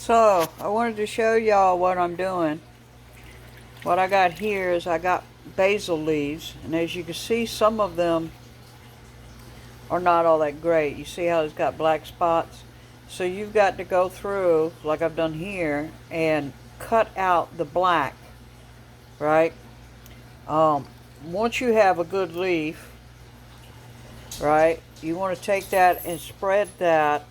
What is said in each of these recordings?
So, I wanted to show y'all what I'm doing. What I got here is I got basil leaves, and as you can see, some of them are not all that great. You see how it's got black spots? So you've got to go through, like I've done here, and cut out the black, right? Once you have a good leaf, right, you want to take that and spread that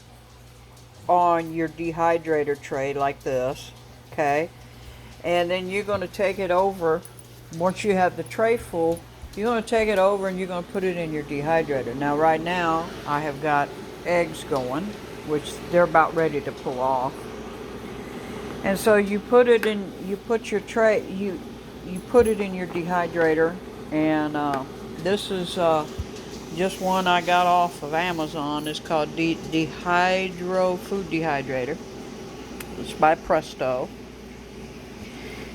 on your dehydrator tray like this, okay? And then you're going to take it over. Once you have the tray full, you're going to take it over and you're going to put it in your dehydrator. Now right now I have got eggs going, which they're about ready to pull off. And so you put it in, you put your tray, you put it in your dehydrator. And this is just one I got off of Amazon. It's called Dehydro Food Dehydrator. It's by Presto.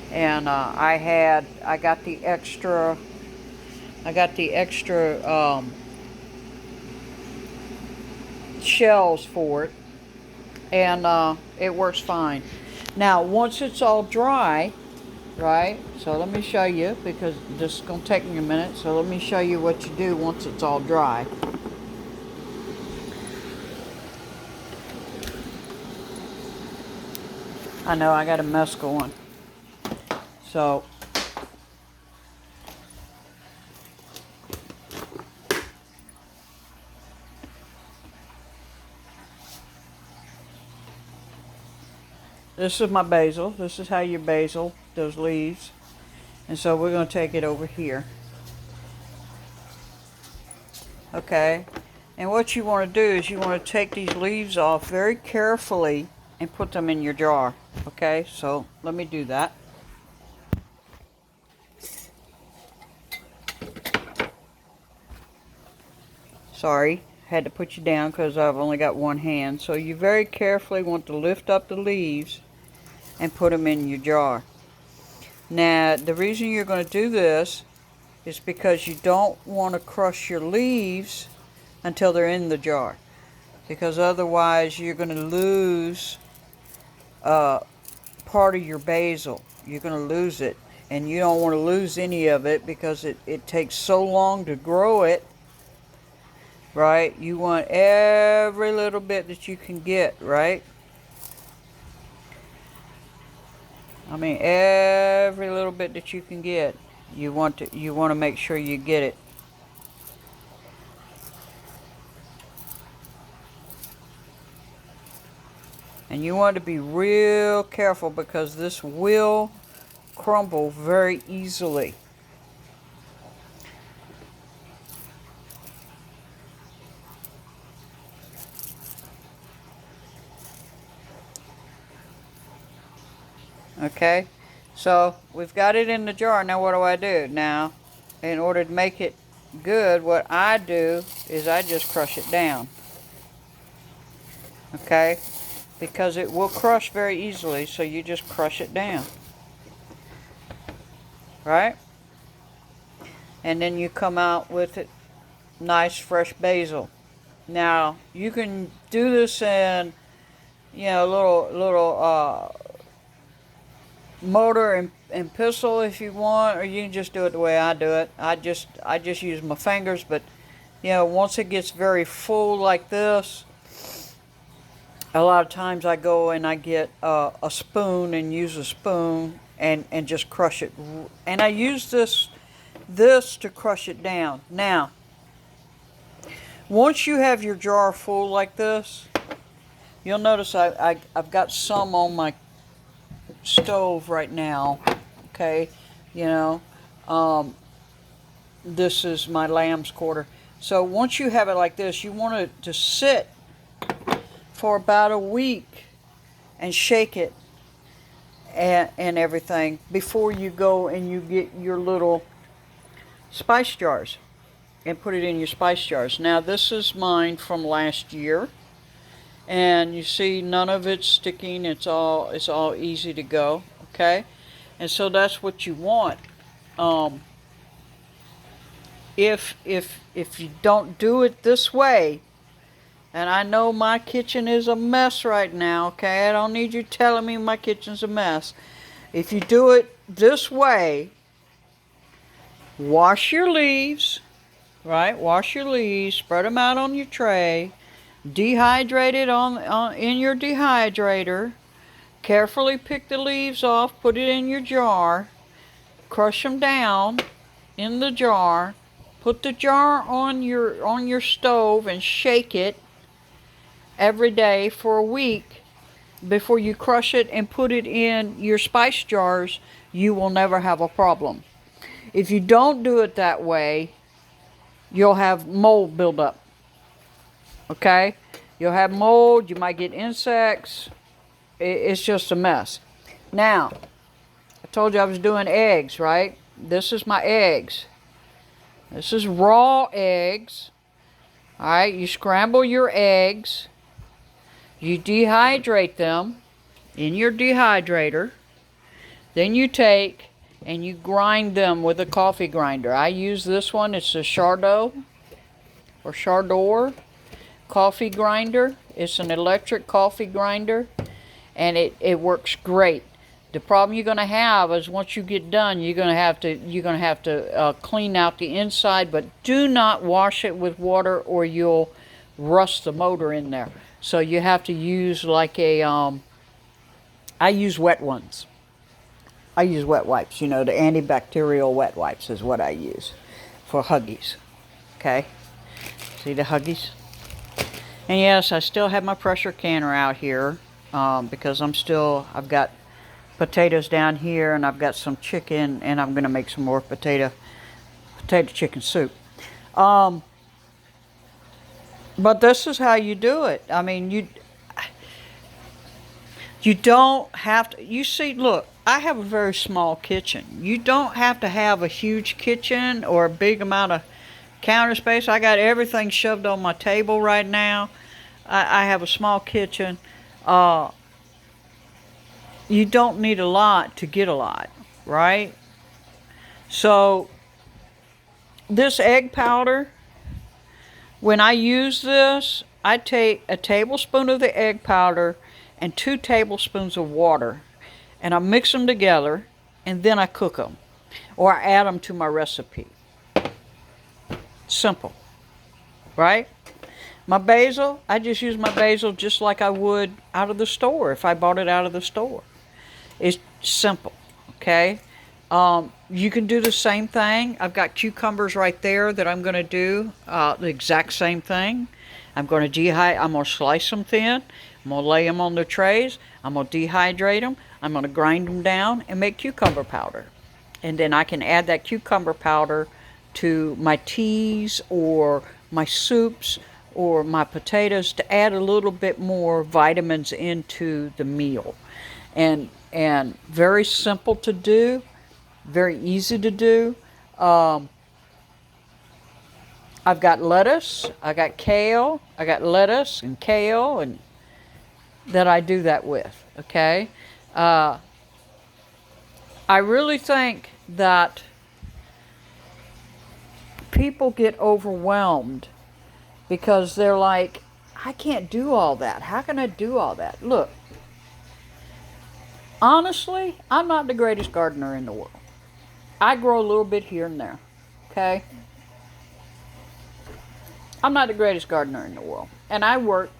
And I got the extra shells for it, and it works fine. Now once it's all dry, right, so let me show you, because this is going to take me a minute, so let me show you what you do once it's all dry. I know I got a mess going, so this is my basil. This is how your basil, those leaves. And so we're going to take it over here. Okay. And what you want to do is you want to take these leaves off very carefully and put them in your jar. Okay, so let me do that. Sorry, had to put you down because I've only got one hand. So you very carefully want to lift up the leaves and put them in your jar. Now, the reason you're going to do this is because you don't want to crush your leaves until they're in the jar, because otherwise you're going to lose part of your basil. You're going to lose it, and you don't want to lose any of it because it takes so long to grow it, right? You want every little bit that you can get, right? I mean, every little bit that you can get, you want to make sure you get it. And you want to be real careful because this will crumble very easily. Okay, so we've got it in the jar. Now what do I do? Now, in order to make it good, what I do is I just crush it down. Okay, because it will crush very easily, so you just crush it down. Right? And then you come out with it nice fresh basil. Now, you can do this in, little mortar and pestle if you want, or you can just do it the way I do it. I just use my fingers, but once it gets very full like this, a lot of times I go and I get a spoon and use a spoon and just crush it. And I use this to crush it down. Now, once you have your jar full like this, you'll notice I've got some on my stove right now. Okay, this is my lamb's quarter. So once you have it like this, you want it to sit for about a week and shake it and everything before you go and you get your little spice jars and put it in your spice jars. Now this is mine from last year, and you see none of it's sticking. It's all easy to go. Okay, and so that's what you want. If you don't do it this way, And I know my kitchen is a mess right now, okay? I don't need you telling me my kitchen's a mess. If you do it this way, wash your leaves, right? Wash your leaves, spread them out on your tray, dehydrate it in your dehydrator. Carefully pick the leaves off, put it in your jar, crush them down in the jar, put the jar on your stove and shake it every day for a week before you crush it and put it in your spice jars. You will never have a problem. If you don't do it that way, you'll have mold buildup. Okay? You'll have mold, you might get insects. It's just a mess. Now, I told you I was doing eggs, right? This is my eggs. This is raw eggs. Alright, you scramble your eggs. You dehydrate them in your dehydrator. Then you take and you grind them with a coffee grinder. I use this one. It's a Chardot or Chardor coffee grinder. It's an electric coffee grinder, and it works great. The problem you're going to have is once you get done, you're going to have to clean out the inside, but do not wash it with water or you'll rust the motor in there. So you have to use like a I use wet ones. I use wet wipes. You know, the antibacterial wet wipes is what I use for Huggies. Okay, see the Huggies? And yes, I still have my pressure canner out here because I've got potatoes down here, and I've got some chicken, and I'm gonna make some more potato chicken soup. But this is how you do it. I mean, you don't have to. You see, look, I have a very small kitchen. You don't have to have a huge kitchen or a big amount of counter space. I got everything shoved on my table right now. I have a small kitchen. You don't need a lot to get a lot, right? So this egg powder, when I use this, I take a tablespoon of the egg powder and 2 tablespoons of water, and I mix them together, and then I cook them, or I add them to my recipe. Simple, right? My basil, I just use my basil just like I would out of the store if I bought it out of the store. It's simple, okay? You can do the same thing. I've got cucumbers right there that I'm going to do the exact same thing. I'm going to slice them thin. I'm going to lay them on the trays. I'm going to dehydrate them. I'm going to grind them down and make cucumber powder. And then I can add that cucumber powder to my teas or my soups or my potatoes to add a little bit more vitamins into the meal. And very simple to do, very easy to do. I've got lettuce, I got kale, I got lettuce and kale, and that I do that with, okay? I really think that people get overwhelmed because they're like, I can't do all that. How can I do all that? Look, honestly, I'm not the greatest gardener in the world. I grow a little bit here and there, okay? I'm not the greatest gardener in the world. And I work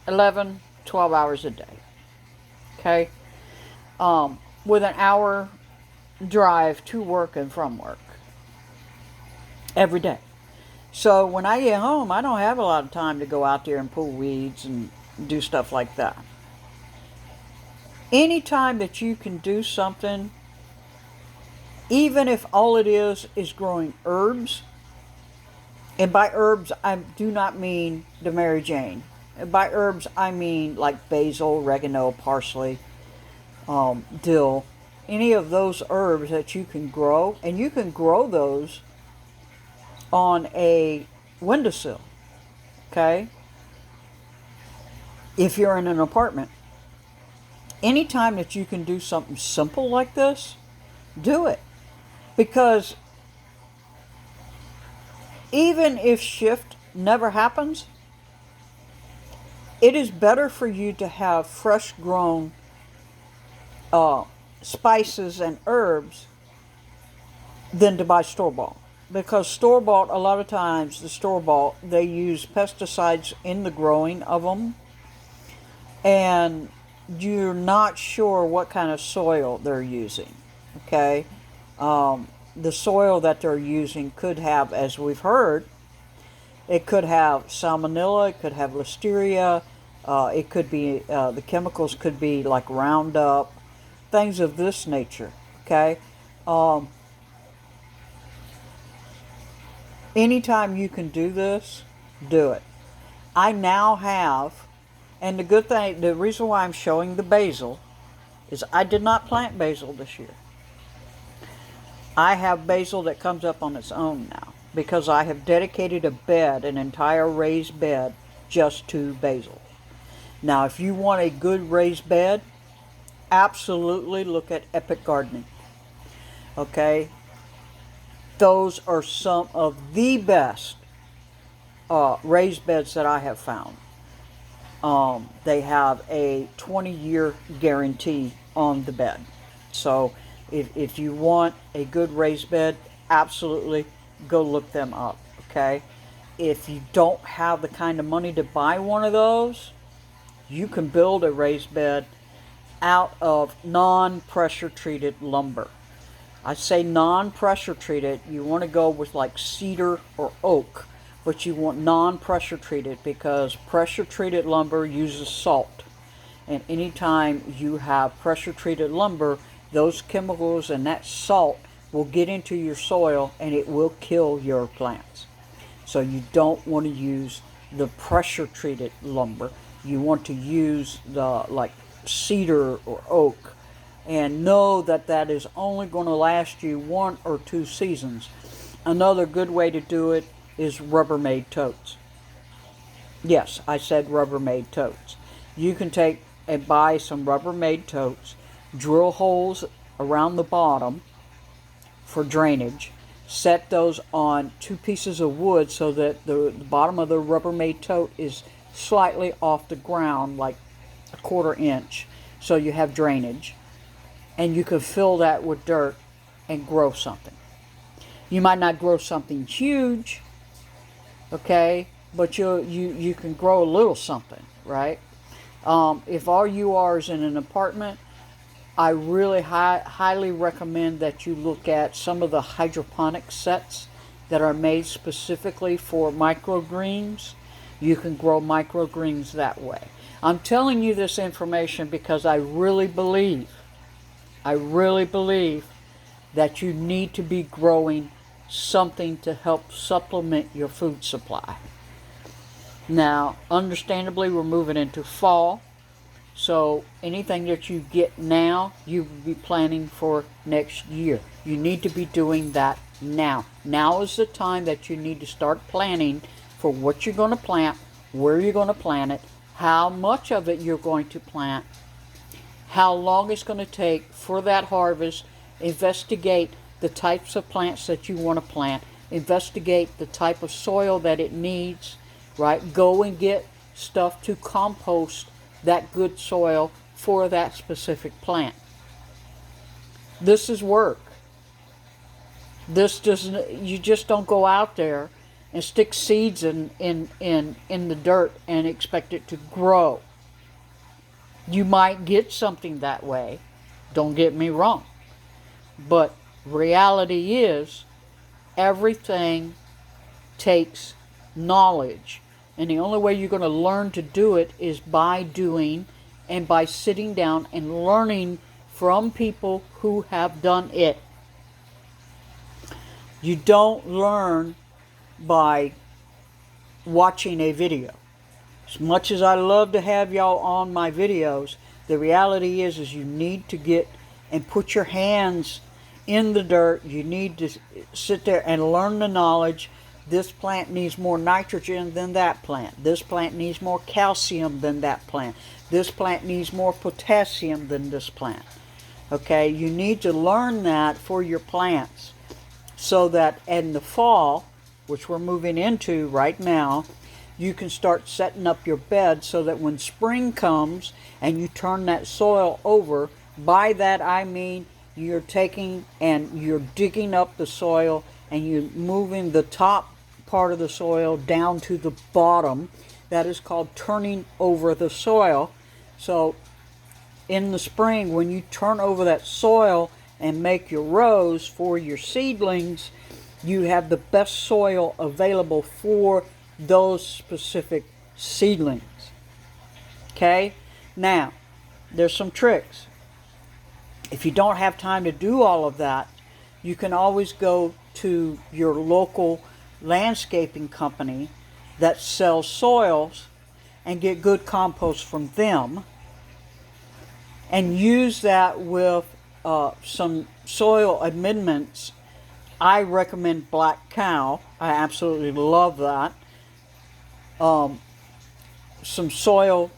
11, 12 hours a day, okay? With an hour drive to work and from work every day. So when I get home, I don't have a lot of time to go out there and pull weeds and do stuff like that. Anytime that you can do something, even if all it is growing herbs, and by herbs I do not mean the Mary Jane. By herbs I mean like basil, oregano, parsley, dill, any of those herbs that you can grow, and you can grow those on a windowsill, okay? If you're in an apartment. Anytime that you can do something simple like this, do it. Because even if shift never happens, It is better for you to have fresh grown spices and herbs than to buy store-bought. Because store-bought, a lot of times, the store-bought, they use pesticides in the growing of them. And you're not sure what kind of soil they're using. Okay? The soil that they're using could have, as we've heard, it could have salmonella, it could have listeria, it could be, the chemicals could be like Roundup, things of this nature. Okay? Anytime you can do this, do it. I now have, and the good thing, the reason why I'm showing the basil is I did not plant basil this year. I have basil that comes up on its own now because I have dedicated a bed, an entire raised bed, just to basil. Now, if you want a good raised bed, absolutely look at Epic Gardening. Okay? Those are some of the best raised beds that I have found. They have a 20-year guarantee on the bed. So if you want a good raised bed, absolutely go look them up, okay? If you don't have the kind of money to buy one of those, you can build a raised bed out of non-pressure treated lumber. I say non-pressure treated, you want to go with like cedar or oak, but you want non-pressure treated because pressure treated lumber uses salt. And anytime you have pressure treated lumber, those chemicals and that salt will get into your soil and it will kill your plants. So you don't want to use the pressure treated lumber. You want to use the like cedar or oak, and know that that is only going to last you 1 or 2 seasons. Another good way to do it is Rubbermaid totes. Yes, I said Rubbermaid totes. You can take and buy some Rubbermaid totes, drill holes around the bottom for drainage, set those on 2 pieces of wood so that the bottom of the Rubbermaid tote is slightly off the ground, like a 1/4 inch, so you have drainage. And you can fill that with dirt and grow something. You might not grow something huge, okay, but you can grow a little something, right? If all you are is in an apartment, I really highly recommend that you look at some of the hydroponic sets that are made specifically for microgreens. You can grow microgreens that way. I'm telling you this information because I really believe that you need to be growing something to help supplement your food supply. Now, understandably, we're moving into fall, so anything that you get now, you will be planning for next year. You need to be doing that now. Now is the time that you need to start planning for what you're going to plant, where you're going to plant it, how much of it you're going to plant, how long it's going to take for that harvest. Investigate the types of plants that you want to plant. Investigate the type of soil that it needs, right? Go and get stuff to compost that good soil for that specific plant. This is work. This doesn't, you just don't go out there and stick seeds in the dirt and expect it to grow. You might get something that way, don't get me wrong. But reality is, everything takes knowledge. And the only way you're going to learn to do it is by doing and by sitting down and learning from people who have done it. You don't learn by watching a video. As much as I love to have y'all on my videos, the reality is you need to get and put your hands in the dirt. You need to sit there and learn the knowledge. This plant needs more nitrogen than that plant. This plant needs more calcium than that plant. This plant needs more potassium than this plant. Okay, you need to learn that for your plants so that in the fall, which we're moving into right now, you can start setting up your bed so that when spring comes and you turn that soil over, by that I mean you're taking and you're digging up the soil and you're moving the top part of the soil down to the bottom. That is called turning over the soil. So in the spring, when you turn over that soil and make your rows for your seedlings, you have the best soil available for those specific seedlings. Okay? Now, there's some tricks. If you don't have time to do all of that, you can always go to your local landscaping company that sells soils and get good compost from them, and use that with some soil amendments. I recommend Black Cow. I absolutely love that. Some soil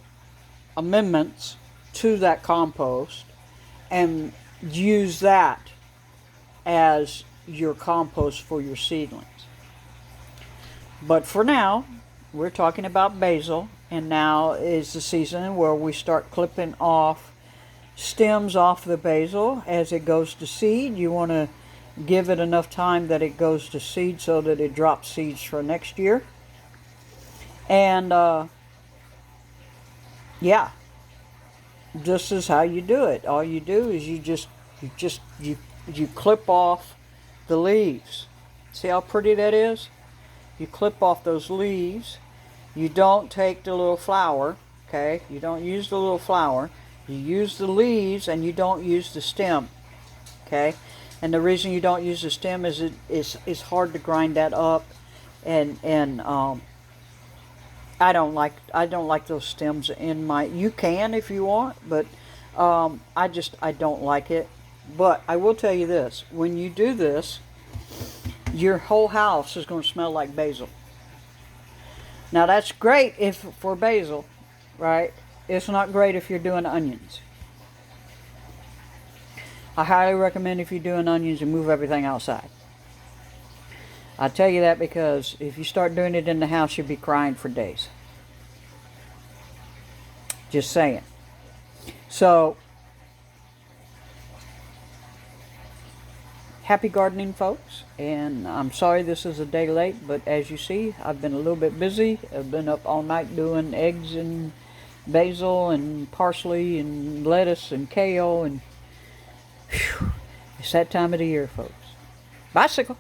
amendments to that compost, and use that as your compost for your seedlings. But for now, we're talking about basil, and now is the season where we start clipping off stems off the basil as it goes to seed. You want to give it enough time that it goes to seed so that it drops seeds for next year. And yeah, this is how you do it. All you do is you clip off the leaves. See how pretty that is? You clip off those leaves. You don't take the little flower, okay? You don't use the little flower. You use the leaves, and you don't use the stem, okay? And the reason you don't use the stem is it's hard to grind that up, and I don't like those stems in my. You can if you want, but I don't like it. But I will tell you this: when you do this, your whole house is going to smell like basil. Now that's great if for basil, right? It's not great if you're doing onions. I highly recommend if you're doing onions, you move everything outside. I tell you that because if you start doing it in the house, you'll be crying for days. Just saying. So, happy gardening, folks. And I'm sorry this is a day late, but as you see, I've been a little bit busy. I've been up all night doing eggs and basil and parsley and lettuce and kale, and whew, it's that time of the year, folks. Bicycle.